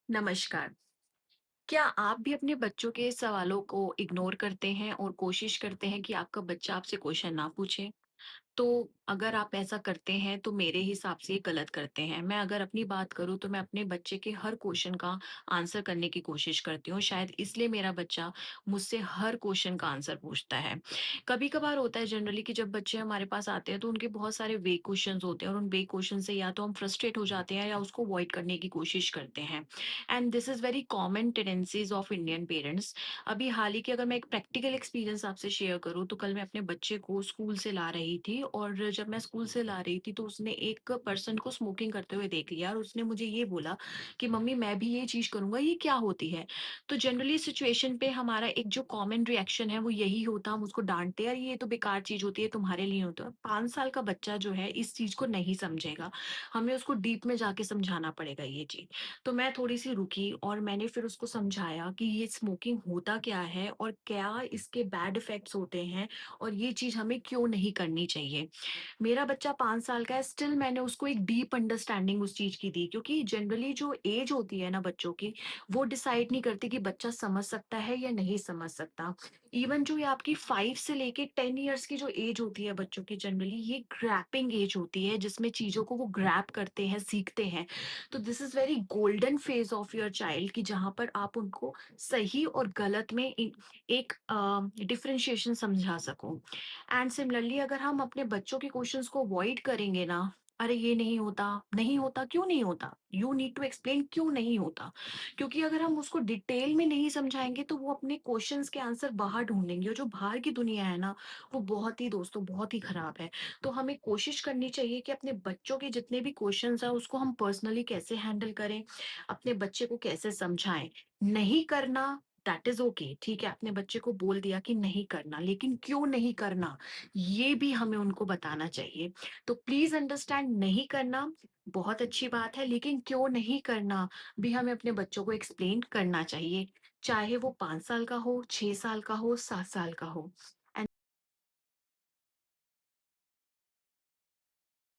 नमस्कार। क्या आप भी अपने बच्चों के सवालों को इग्नोर करते हैं और कोशिश करते हैं कि आपका बच्चा आपसे क्वेश्चन ना पूछे? तो अगर आप ऐसा करते हैं तो मेरे हिसाब से ये गलत करते हैं। मैं अगर अपनी बात करूँ तो मैं अपने बच्चे के हर क्वेश्चन का आंसर करने की कोशिश करती हूँ। शायद इसलिए मेरा बच्चा मुझसे हर क्वेश्चन का आंसर पूछता है। कभी-कभार होता है जनरली कि जब बच्चे हमारे पास आते हैं तो उनके बहुत सारे वेग क्वेश्चन्स होते हैं और उन वेग क्वेश्चन से या तो हम फ्रस्ट्रेट हो जाते हैं या उसको अवॉइड करने की कोशिश करते हैं। And this is very common tendencies of Indian parents. अभी हाल ही की अगर मैं एक प्रैक्टिकल एक्सपीरियंस आपसे शेयर करूँ तो कल मैं अपने बच्चे को स्कूल से ला रही थी और जब मैं स्कूल से ला रही थी तो उसने एक पर्सन को स्मोकिंग करते हुए देख लिया और उसने मुझे ये बोला कि मम्मी मैं भी ये चीज़ करूँगा, ये क्या होती है? तो जनरली सिचुएशन पे हमारा एक जो कॉमन रिएक्शन है वो यही होता, हम उसको डाँटते हैं, अरे ये तो बेकार चीज़ होती है, तुम्हारे लिए होता है। 5 साल का बच्चा जो है इस चीज़ को नहीं समझेगा। हमें उसको डीप में जाके समझाना पड़ेगा ये चीज़। तो मैं थोड़ी-सी रुकी और मैंने फिर उसको समझाया कि ये स्मोकिंग होता क्या है और क्या इसके बैड इफ़ेक्ट्स होते हैं और ये चीज़ हमें क्यों नहीं करनी चाहिए। मेरा बच्चा 5 साल का है, स्टिल मैंने उसको एक डीप अंडरस्टैंडिंग उस चीज़ की दी क्योंकि जनरली जो एज होती है ना बच्चों की, वो डिसाइड नहीं करती कि बच्चा समझ सकता है या नहीं समझ सकता। इवन जो ये आपकी 5 से लेके 10 इयर्स की जो एज होती है बच्चों की जनरली, ये ग्रैपिंग एज होती है जिसमें चीज़ों को वो ग्रैब करते हैं, सीखते हैं। तो this is very golden phase of your child कि जहाँ पर आप उनको सही और गलत में एक डिफरेंशिएशन समझा सको। एंड सिमिलरली अगर हम अपने बच्चों के क्वेश्चंस को अवॉइड करेंगे ना, अरे ये नहीं होता, क्यों नहीं होता? यू नीड टू एक्सप्लेन क्यों नहीं होता? क्योंकि अगर हम उसको डिटेल में नहीं समझाएँगे तो वो अपने क्वेश्चंस के आंसर बाहर ढूँढेंगे और जो बाहर की दुनिया है ना, वो बहुत ही दोस्तों बहुत ही खराब है। तो हमें कोशिश करनी चाहिए कि अपने बच्चों के जितने भी क्वेश्चंस हैं उसको हम पर्सनली कैसे हैंडल करें, अपने बच्चे को कैसे समझाएँ। नहीं करना दैट इज़ ओके, ठीक है, आपने बच्चे को बोल दिया कि नहीं करना, लेकिन क्यों नहीं करना, ये भी हमें उनको बताना चाहिए। तो प्लीज़ अंडरस्टैंड, नहीं करना बहुत अच्छी बात है, लेकिन क्यों नहीं करना भी हमें अपने बच्चों को एक्सप्लेन करना चाहिए। चाहे वो 5 साल का हो, 6 साल का हो, 7 साल का हो।